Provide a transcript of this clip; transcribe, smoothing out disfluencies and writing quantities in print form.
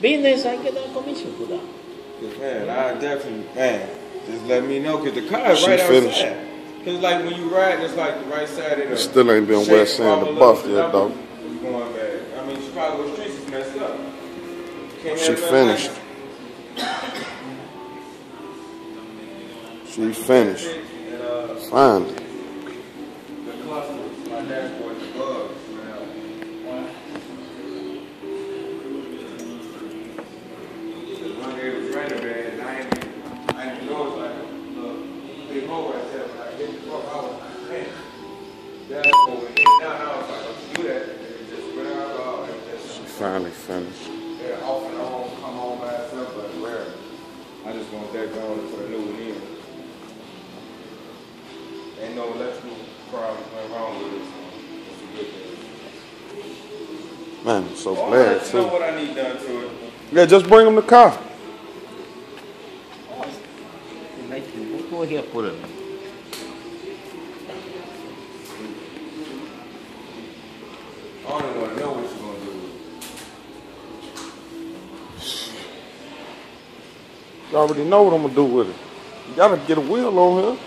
Vende esa, hay que dar comisión, cuidado. Man, I definitely, man, just let me know, because the car is right outside. Because, like, when you ride, it's like the right side of the still ain't been West Sand the buff yet, though. It's going bad. I mean, Chicago streets is messed up. She finished. She finished. Finally. The clusters, my dashboard is bugs. One day it was raining bad, and I didn't know it was like a big hole right there. When I hit the truck, I was like, man, dashboard went in down. I was like, don't do that. And it just went out. She finally finished. Yeah, off and on, come on by itself, but rare. I just want that going to put a new one in. Ain't no electrical problem wrong with it, so it's a good thing. Man, I'm so glad, Let you too. know what I need done to it. Yeah, just bring him the car. Go here, put it. I don't want to know what you're going to do with it. You already know what I'm going to do with it. You got to get a wheel on here.